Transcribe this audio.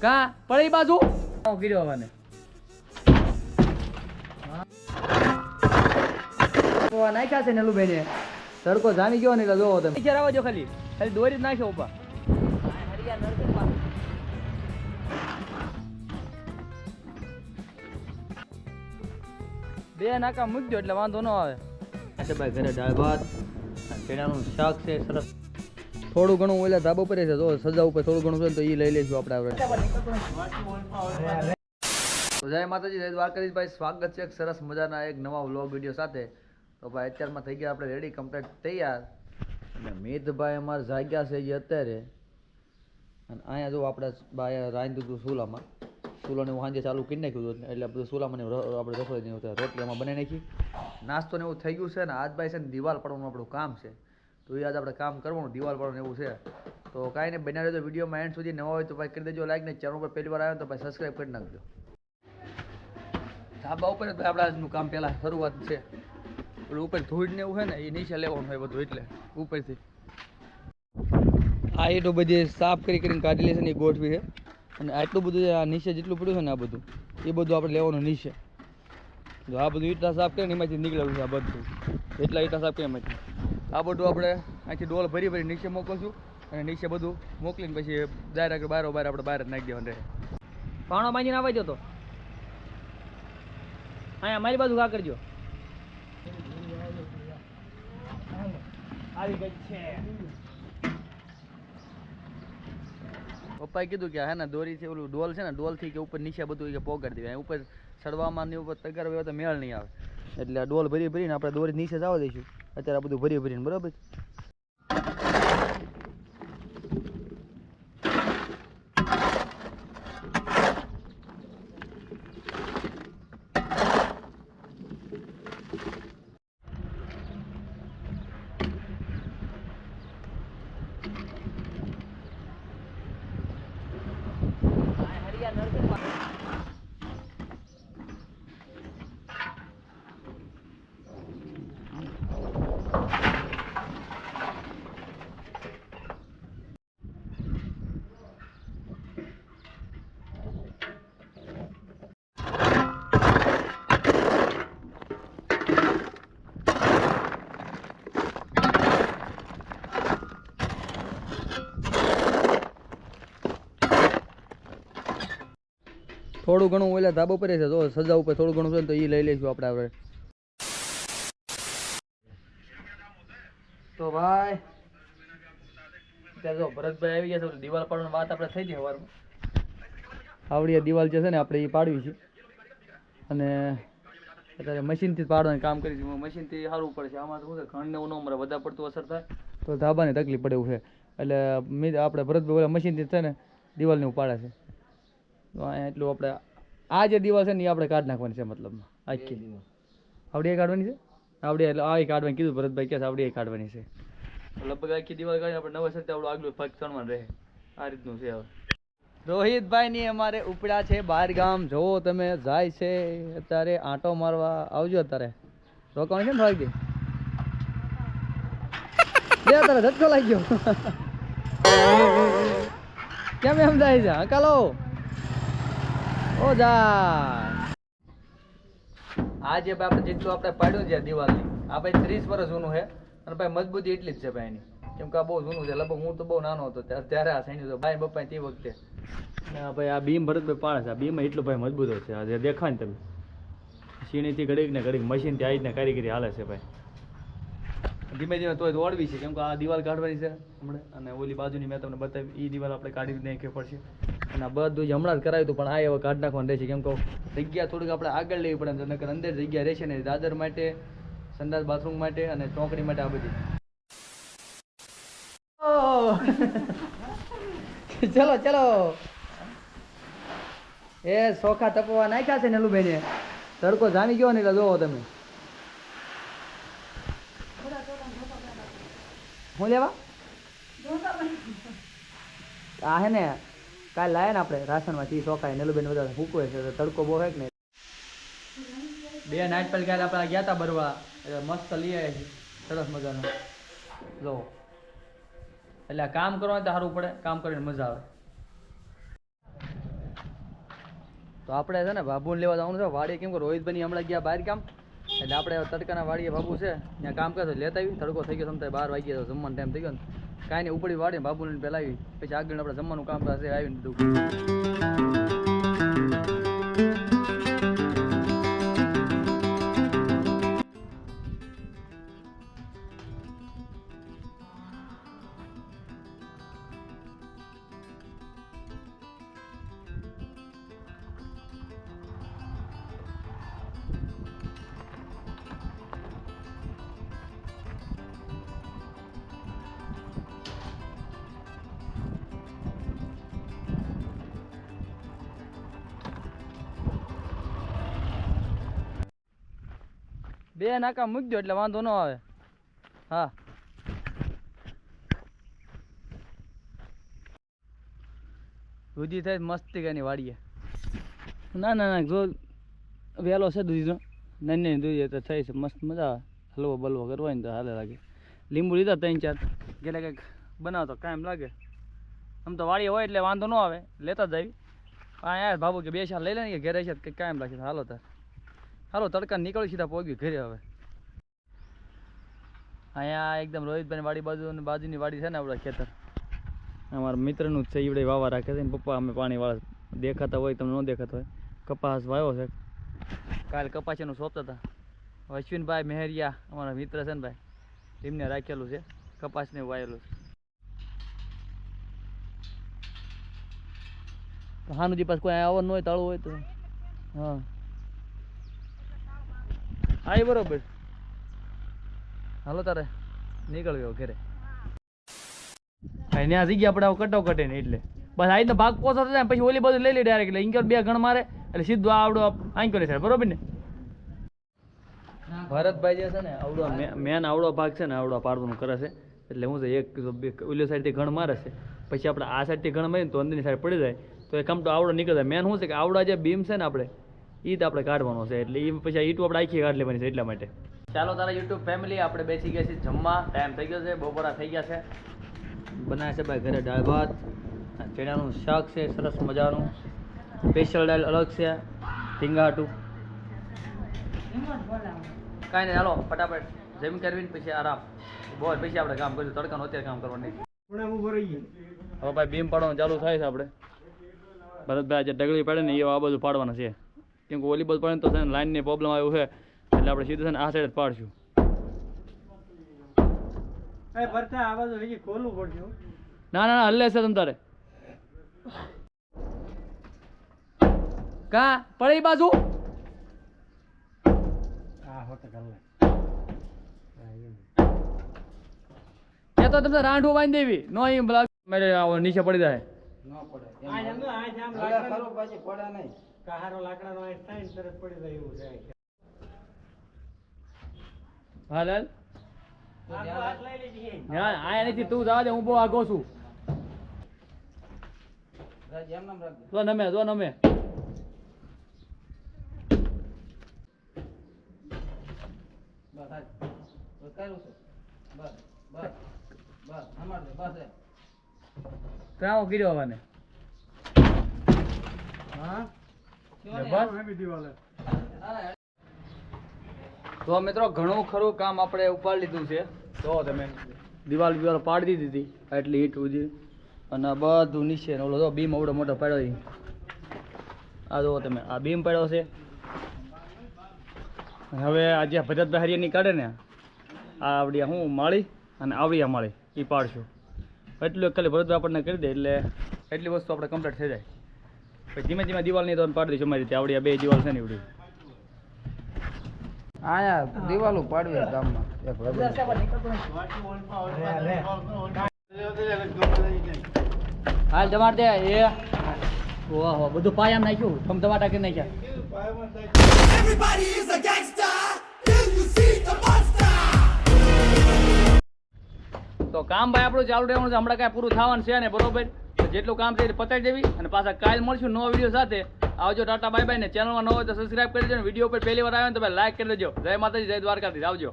કા પડી બાજુ ગીર્યો મને નાખ્યા છે નેલું બેને તડકો જામી ગયો ને એટલે જોવો તમે નીચે આવજો ખાલી ખાલી દોરી જ નાખ્યો ઉપા બે નાકા મૂકજો એટલે વાંધો ન આવે અચ્છા ભાઈ ઘરે દાળ ભાત ભેડાનું શાક છે સરસ થોડું ઘણું ઓલા ધાબા પર છે તો સજા ઉપર થોડું ઘણું છે તો એ લઈ લેશું આપણે જય માતાજી જય દ્વારકાધીશ ભાઈ સ્વાગત છે એક સરસ મજાના એક નવા વ્લોગ વિડીયો સાથે તો ભાઈ અત્યારમાં થઈ ગયા આપણે રેડી કમ્પ્લીટ તૈયાર અને મિતભાઈ અમારે જાગ્યા છે જે અત્યારે અને અહીંયા જો આપણે ભાઈ રાંધ્યું હતું ચૂલામાં ચૂલાને હું સાંજે ચાલુ કરી નાખ્યું હતું એટલે બધું ચૂલામાં આપણે રસોઈ રોટલી એમાં બનાવી નાખી નાસ્તો ને એવું થઈ ગયું છે ને આજ ભાઈ છે ને દિવાલ પાડવાનું આપણું કામ છે તો એ આજ આપણે કામ કરવાનું દિવાલ પાડવાનું એવું છે તો કાંઈ નહીં બના રહેજો વિડીયોમાં એન્ડ સુધી નવા હોય તો ભાઈ કરી દેજો લાઈક ને ચેનલ પર પહેલી વાર આવ્યો તો ભાઈ સબસ્ક્રાઈબ કરી નાખજો ધાબા ઉપર ભાઈ આપણા આજનું કામ પહેલાં શરૂઆત છે પેલું ઉપર ધૂળ ને એવું છે ને એ નીચે લેવાનું હોય બધું એટલે ઉપરથી આ એટલું બધી સાફ કરીને કાઢી લેશે ને એ ગોઠવી છે અને આટલું બધું આ નીચે જેટલું પડ્યું છે ને આ બધું એ બધું આપણે લેવાનું નીચે જો આ બધું ઈટા સાફ કરીને એમાંથી નીકળેલું છે આ બધું એટલા ઈટા સાફ કરીને એમાંથી આ બધું આપણે અહીંથી ડોલ ભરી નીચે મોકલશું અને નીચે બધું મોકલીને પછી ડાયરેક્ટ બહાર આપણે બહાર જ નાખી દેવાનું રહે પાણો બાંધીને આવવા જો તો અહીંયા મારી બાજુ ઘા કરજો આવી ગઈ છે પપ્પાએ કીધું કે હે ને દોરી છે ઓલું ડોલ છે ને ડોલથી કે ઉપર નીચે બધું કે પોગાડી દેવાય ઉપર ચડવામાં ને ઉપર તગાર હોય તો મેળ નહીં આવે એટલે આ ડોલ ભરીને આપણે દોરી નીચે જવા દઈશું અત્યારે આ બધું ભરીને બરાબર થોડું ઘણું ઓલા ધાબા પર છે તો સજા ઉપર થોડું ઘણું છે તો એ લઈ લઈશું આપણે તો ભાઈ અત્યારે જો ભરતભાઈ આવી ગયા છે દિવાલ પાડવાની વાત આપણે થઈ ગઈ સવારમાં આવડી દિવાલ જે છે ને આપણે એ પાડવી છે અને અત્યારે મશીનથી પાડવાનું કામ કરીશું મશીનથી સારું પડશે આમાં શું છે ખંડને એવું ન મરે વધારે પડતું અસર થાય તો ધાબાની તકલીફ પડે એવું છે એટલે આપણે ભરતભાઈ ઓલા મશીનથી છે ને દિવાલને એવું પાડે છે તો અહીંયા એટલું આપણે આ જે દિવાલ છે ને એ આપણે કાઢી નાખવાની છે મતલબમાં આખી આવડી કાઢવાની છે આવડી એટલે આ કાઢવાની કીધું ભરતભાઈ કે આવડી કાઢવાની છે લગભગ આખી દિવાલ કાઢી આપણે નવા સાથે આપણું આગલું પગ ચણવાનું રહે આ રીતનું છે હવે રોહિતભાઈ ની અમારે ઉપડ્યા છે બહાર ગામ જોવો તમે જાય છે અત્યારે આંટો મારવા આવજો અત્યારે રોકવાનું છે ને થોડીક દે અત્યારે ધક્કો લાગી ગયો કેમ એમ જાય છે હકાલો ઓ જાય આ જે આપણે જેટલું આપણે પાડ્યું છે દિવાલની આ ભાઈ 30 વર્ષ જૂનું છે અને ભાઈ મજબૂતી એટલી જ છે ભાઈ એની કેમ કે આ બહુ જૂનું છે લગભગ હું તો બહુ નાનો હતો ત્યારે આ સાઈન ભાઈ બપ્પા તે વખતે ભાઈ આ બીમ ભરતભાઈ પાડે છે આ બીમ એટલું ભાઈ મજબૂત છે આ જે દેખાય ને તમે સીણીથી ઘડીક ને ઘડીક મશીનથી આવી ને કારીગરી હાલે છે ભાઈ ધીમે ધીમે તોય દોડવી છે કેમ કે આ દિવાલ કાઢવાની છે હમણાં અને ઓલી બાજુની મેં તમને બતાવી એ દિવાલ આપણે કાઢી નાખવી પડશે અને આ બધું જ હમણાં જ કરાવ્યું હતું પણ આ હવે કાઢી નાખવાનું રહેશે કેમ કે જગ્યા થોડીક આપણે આગળ લેવી પડે નકર અંદર જગ્યા રહેશે ને દાદર માટે સંડાસ બાથરૂમ માટે અને ચોકડી માટે આ બધી ચલો ચલો એ સોખા તપવા નાખ્યા છે નેલું બેને તડકો જામી ગયો ને એટલે જોવો તમે હું લેવા આ હે ને કાલે લાયા ને આપણે રાશનમાંથી ચોખાય નેલુબેન બધા ફૂકવે છે તડકો બહુ હે કે નહીં બે નાઇટ પર કાલે આપણે ગયા હતા બરવા મસ્ત લઈ આવ્યા છે સરસ મજાનું જો એટલે કામ કરવાનું તો સારું પડે કામ કરીને મજા આવે તો આપણે છે ને બાબુને લેવા જવાનું છે વાડીએ, કેમ કે રોહિતભાઈ હમણાં ગયા બહાર કામ, એટલે આપણે તડકાના વાડીએ બાબુ છે ત્યાં કામ કરે લેતા આવી. તડકો થઈ ગયો સમજાય 12 વાગ્યા તો જમવાનો ટાઈમ થઈ ગયો ને કાંઈ નહીં ઉપડી વાડીને બાબુને પહેલાં આવી, પછી આગળ આપણે જમવાનું કામ થશે આવીને બધું. બે નાકા મૂકી દો એટલે વાંધો ન આવે. હા દૂધી થાય મસ્તી કઈ વાડીએ. ના ના ના જો વહેલો છે દૂધીનો, નાની નાની દૂધી તો થઈ છે મસ્ત, મજા આવે. હલવો બલવો કરવા ને તો હાલે લાગે. લીંબુ લીધા 3-4 ગેલે કંઈક બનાવતો કાયમ લાગે. આમ તો વાડીએ હોય એટલે વાંધો ન આવે, લેતા જ આવી. અહીંયા બાબુ કે 2 શાલ લઈ લે ને કે ઘરે છે કંઈક કાયમ લાગે. હાલો તાર હાલો તડકા નીકળી સીધા પહોંચ્યું ઘરે. હવે અહીંયા એકદમ રોહિતભાઈ વાડી બાજુ અને બાજુની વાડી છે ને આપણા ખેતર અમારા મિત્રનું જ છે. ઈવડે વાવા રાખે છે ને પપ્પા અમે પાણીવાળા દેખાતા હોય તમને ન દેખાતા હોય. કપાસ વાવ્યો છે, કાલે કપાસીનું સોંપતા હતા. અશ્વિનભાઈ મહેરિયા અમારા મિત્ર છે ને ભાઈ, એમને રાખેલું છે કપાસને વાયેલું છે. હાનુજી પાસે કોઈ આવવાનું હોય તાળું હોય તો હા હા એ બરોબર. હાલો તારે નીકળ્યો ઘરે. ત્યાં જગ્યા આપણે કટો કટે ને એટલે બસ આ ભાગ પોસો થાય પછી ઓલી બધું લઈ લે ડાયરેક્ટ. એટલે ઇન્કર 2 ગણ મારે એટલે સીધું આવડો આંકો ને થાય બરોબર ને. ભરતભાઈ જે છે ને આવડો મેન આવડો ભાગ છે ને આવડો પાડવાનું કરે છે. એટલે હું છે એક ઓલી સાઈડથી ગણ મારે છે, પછી આપણે આ સાઈડથી ગણ મારીને તો અંદરની સાઈડ પડી જાય તો એ કામ તો આવડો નીકળી જાય. મેન શું છે કે આવડા જે બીમ છે ને આપણે એ તો આપણે કાઢવાનો છે. એટલે એ પછી ઈટું આપણે આખી કાઢ લેવાની છે એટલા માટે. ચાલો તારા યુટ્યુબ ફેમિલી આપણે બેસી ગયા છીએ જમવા. ટાઈમ થઈ ગયો છે, બપોરા થઈ ગયા છે. બનાવે છે ભાઈ ઘરે દાળ ભાત, ચણાનું શાક છે સરસ મજાનું, સ્પેશિયલ દાળ અલગ છે ટીંગાટું. કાંઈ નહીં હાલો ફટાફટ જમી કરવીને પછી આરામ બોલ, પછી આપણે કામ કર્યું. તડકાનું અત્યારે કામ કરવાનું. હવે ભાઈ બીમ પાડવાનું ચાલુ થાય છે આપણે. ભરતભાઈ આજે ડગલી પાડે ને એ આ બધું પાડવાના છે, કેમ કે ઓલી બધું પાડે તો છે ને લાઇનની પ્રોબ્લેમ આવ્યું છે એટલે આપણે સીધું છે ને આ સાઈડ જ પાડશું. ના ના હલ્લે છે તમ તારે કા પડે એ બાજુ એ તો તમને રાંઢું બાંધી દેવી નો મેરે નીચે પડી જાય. હા લાલ આયા નથી તું જવા દે, હું બહુ આગો છું. જો નમે ક્યાં ગીર્યો હવાને તો મિત્રો ઘણું ખરું કામ આપણે ઉપાડી લીધું છે. તો તમે દિવાલ પાડી દીધી એટલી ઈટ ઉધી અને બધું નીચે ઓલો તો બીમ આવડો મોટો પાડ્યો. આ જો તમે આ બીમ પાડ્યો છે. હવે આ જે ભરતભાઈ હરિયાની કાઢે ને આ આવડી હું માળી અને આવડી માળી એ પાડશું. એટલું ખાલી ભરતભાઈ આપણને કરી દે એટલે એટલી વસ્તુ આપણે કમ્પ્લીટ થઈ જાય. પછી ધીમે ધીમે દિવાલની તો પાડી દઈશું અમારી રીતે. આવડી આ 2 દિવાલ છે ને એવડી આયા દિવાલો પાડવી ગામમાં. હાલ જમાડ દે એ ઓહો બધું પાયામાં નાખ્યું તમ ટમાટા કરી નાખ્યા. તો કામ ભાઈ આપણું ચાલુ રહેવાનું છે, હમણાં કાંઈ પૂરું થવાનું છે ને બરોબર. જેટલું કામ છે એ પતાવી દેવી અને પાછા કાલ મળશું નવા વિડીયો સાથે. આવજો, ટાટા બાય બાય. ને ચેનલમાં ન હોય તો સબસ્ક્રાઈબ કરી દેજો. વિડીયો પર પહેલી વાર આવ્યો ને તો લાઈક કરી દેજો. જય માતાજી, જય દ્વારકાધીશ. આવજો.